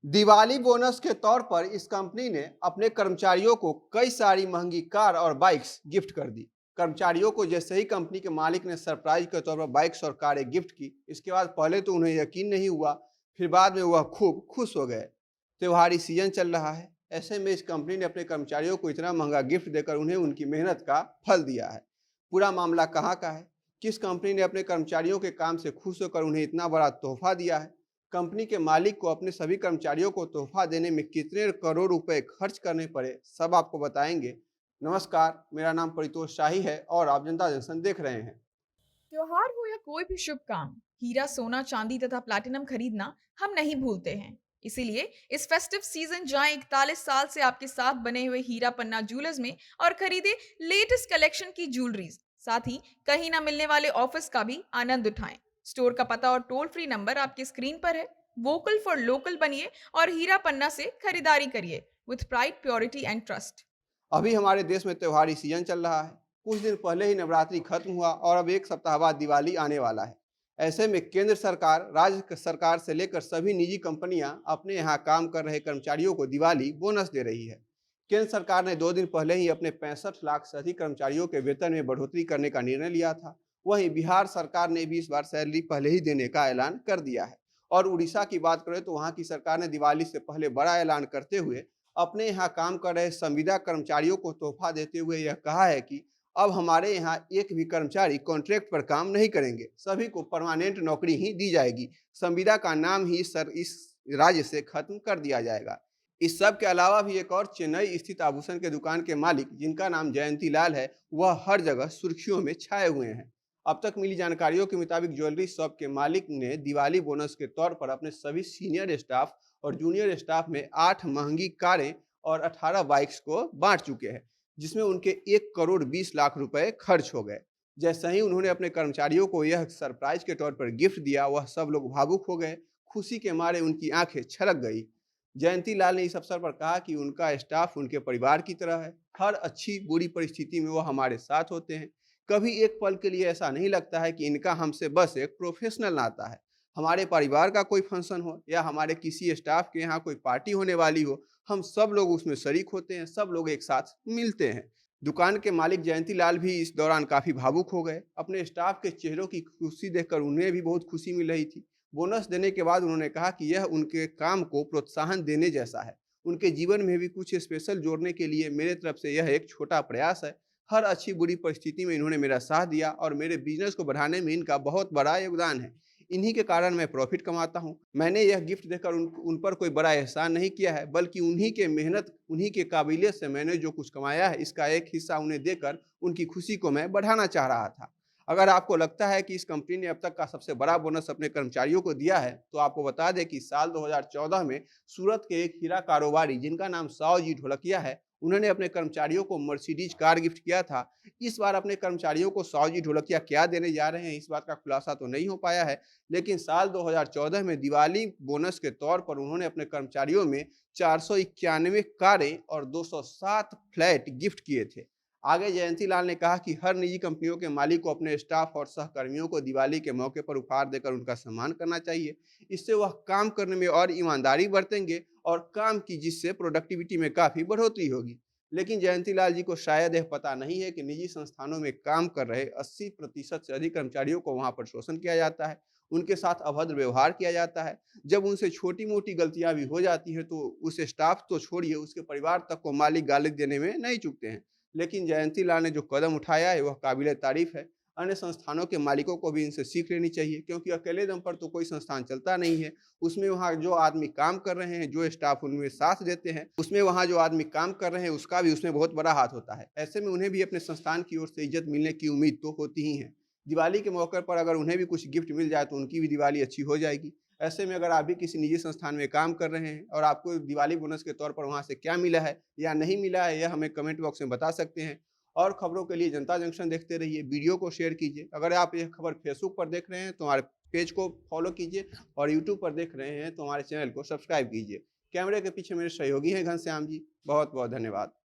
Diwali bonus के तौर पर इस कंपनी ने अपने कर्मचारियों को कई सारी महंगी कार और बाइक्स गिफ्ट कर दी। कर्मचारियों को जैसे ही कंपनी के मालिक ने सरप्राइज के तौर पर बाइक्स और कारें गिफ्ट की, इसके बाद पहले तो उन्हें यकीन नहीं हुआ, फिर बाद में वह खूब खुश हो गए। त्योहारी सीजन चल रहा है, ऐसे में इस कंपनी ने अपने कर्मचारियों को इतना महंगा गिफ्ट देकर उन्हें उनकी मेहनत का फल दिया है। पूरा मामला कहाँ का है, किस कंपनी ने अपने कर्मचारियों के काम से खुश होकर उन्हें इतना बड़ा तोहफा दिया है, कंपनी के मालिक को अपने सभी कर्मचारियों को तोहफा देने में कितने करोड़ रुपए खर्च करने पड़े, सब आपको बताएंगे। नमस्कार, मेरा नाम परितोष शाही है और आप जनता जंक्शन देख रहे हैं। त्योहार हो या कोई भी शुभ काम, हीरा, सोना, चांदी तथा प्लैटिनम खरीदना हम नहीं भूलते हैं। इसीलिए इस फेस्टिव सीजन जाएं 41 साल से आपके साथ बने हुए हीरा पन्ना ज्वेलर्स में और खरीदें लेटेस्ट कलेक्शन की ज्वेलरीज। साथ ही कहीं ना मिलने वाले ऑफर्स का भी आनंद उठाएं। स्टोर का पता और टोल फ्री नंबर आपके स्क्रीन पर है। वोकल फॉर लोकल बनिए और हीरा पन्ना से खरीदारी करिए with pride, purity and trust. अभी हमारे देश में त्योहारी सीजन चल रहा है। कुछ दिन पहले ही नवरात्रि खत्म हुआ और अब एक सप्ताह बाद दिवाली आने वाला है। ऐसे में केंद्र सरकार, राज्य सरकार से लेकर सभी निजी कंपनियां अपने यहाँ काम कर रहे कर्मचारियों को दिवाली बोनस दे रही है। केंद्र सरकार ने 2 दिन पहले ही अपने 65 लाख से अधिक कर्मचारियों के वेतन में बढ़ोतरी करने का निर्णय लिया था। वहीं बिहार सरकार ने भी इस बार सैलरी पहले ही देने का ऐलान कर दिया है। और उड़ीसा की बात करें तो वहाँ की सरकार ने दिवाली से पहले बड़ा ऐलान करते हुए अपने यहाँ काम कर रहे संविदा कर्मचारियों को तोहफा देते हुए यह कहा है कि अब हमारे यहाँ एक भी कर्मचारी कॉन्ट्रैक्ट पर काम नहीं करेंगे, सभी को परमानेंट नौकरी ही दी जाएगी। संविदा का नाम ही इस राज्य से खत्म कर दिया जाएगा। इस सब के अलावा भी एक और चेन्नई स्थित आभूषण के दुकान के मालिक, जिनका नाम जयंती लाल है, वह हर जगह सुर्खियों में छाए हुए हैं। अब तक मिली जानकारियों के मुताबिक ज्वेलरी शॉप के मालिक ने दिवाली बोनस के तौर पर अपने सभी सीनियर स्टाफ और जूनियर स्टाफ में 8 महंगी कारें और 18 बाइक्स को बांट चुके हैं, जिसमें उनके 1 करोड़ 20 लाख रुपए खर्च हो गए। जैसे ही उन्होंने अपने कर्मचारियों को यह सरप्राइज के तौर पर गिफ्ट दिया, वह सब लोग भावुक हो गए। खुशी के मारे उनकी आंखें छलक गई। जयंती लाल ने इस अवसर पर कहा कि उनका स्टाफ उनके परिवार की तरह है। हर अच्छी बुरी परिस्थिति में वो हमारे साथ होते हैं। कभी एक पल के लिए ऐसा नहीं लगता है कि इनका हमसे बस एक प्रोफेशनल नाता है। हमारे परिवार का कोई फंक्शन हो या हमारे किसी स्टाफ के यहाँ कोई पार्टी होने वाली हो, हम सब लोग उसमें शरीक होते हैं, सब लोग एक साथ मिलते हैं। दुकान के मालिक जयंती लाल भी इस दौरान काफ़ी भावुक हो गए। अपने स्टाफ के चेहरों की खुशी देखकर उन्हें भी बहुत खुशी मिल रही थी। बोनस देने के बाद उन्होंने कहा कि यह उनके काम को प्रोत्साहन देने जैसा है। उनके जीवन में भी कुछ स्पेशल जोड़ने के लिए मेरे तरफ से यह एक छोटा प्रयास है। हर अच्छी बुरी परिस्थिति में इन्होंने मेरा साथ दिया और मेरे बिजनेस को बढ़ाने में इनका बहुत बड़ा योगदान है। इन्हीं के कारण मैं प्रॉफिट कमाता हूँ। मैंने यह गिफ्ट देकर उन पर कोई बड़ा एहसान नहीं किया है, बल्कि उन्हीं के मेहनत, उन्हीं के काबिलियत से मैंने जो कुछ कमाया है, इसका एक हिस्सा उन्हें देकर उनकी खुशी को मैं बढ़ाना चाह रहा था। अगर आपको लगता है कि इस कंपनी ने अब तक का सबसे बड़ा बोनस अपने कर्मचारियों को दिया है, तो आपको बता दें कि साल 2014 में सूरत के एक हीरा कारोबारी, जिनका नाम साव जी ढोलकिया है, उन्होंने अपने कर्मचारियों को मर्सिडीज कार गिफ्ट किया था। इस बार अपने कर्मचारियों को साव जी ढोलकिया क्या देने जा रहे हैं, इस बात का खुलासा तो नहीं हो पाया है। लेकिन साल 2014 में दिवाली बोनस के तौर पर उन्होंने अपने कर्मचारियों में 491 कारें और 207 फ्लैट गिफ्ट किए थे। आगे जयंती लाल ने कहा कि हर निजी कंपनियों के मालिक को अपने स्टाफ और सहकर्मियों को दिवाली के मौके पर उपहार देकर उनका सम्मान करना चाहिए। इससे वह काम करने में और ईमानदारी बरतेंगे और काम की, जिससे प्रोडक्टिविटी में काफ़ी बढ़ोतरी होगी। लेकिन जयंती लाल जी को शायद यह पता नहीं है कि निजी संस्थानों में काम कर रहे 80% से अधिक कर्मचारियों को वहां पर शोषण किया जाता है, उनके साथ अभद्र व्यवहार किया जाता है। जब उनसे छोटी-मोटी गलतियां भी हो जाती हैं, तो उस स्टाफ तो छोड़िए, उसके परिवार तक को मालिक गाली देने में नहीं चूकते हैं। लेकिन जयंती लाल ने जो कदम उठाया है, वह काबिल तारीफ है। अन्य संस्थानों के मालिकों को भी इनसे सीख लेनी चाहिए, क्योंकि अकेले दम पर तो कोई संस्थान चलता नहीं है। उसमें वहाँ जो आदमी काम कर रहे हैं, जो स्टाफ उनमें साथ देते हैं, उसमें वहाँ जो आदमी काम कर रहे हैं, उसका भी उसमें बहुत बड़ा हाथ होता है। ऐसे में उन्हें भी अपने संस्थान की ओर से इज्जत मिलने की उम्मीद तो होती ही है। दिवाली के मौके पर अगर उन्हें भी कुछ गिफ्ट मिल जाए, तो उनकी भी दिवाली अच्छी हो जाएगी। ऐसे में अगर आप भी किसी निजी संस्थान में काम कर रहे हैं और आपको दिवाली बोनस के तौर पर वहाँ से क्या मिला है या नहीं मिला है, यह हमें कमेंट बॉक्स में बता सकते हैं। और खबरों के लिए जनता जंक्शन देखते रहिए, वीडियो को शेयर कीजिए। अगर आप यह खबर फेसबुक पर देख रहे हैं तो हमारे पेज को फॉलो कीजिए, और यूट्यूब पर देख रहे हैं तो हमारे चैनल को सब्सक्राइब कीजिए। कैमरे के पीछे मेरे सहयोगी हैं घनश्याम जी। बहुत बहुत धन्यवाद।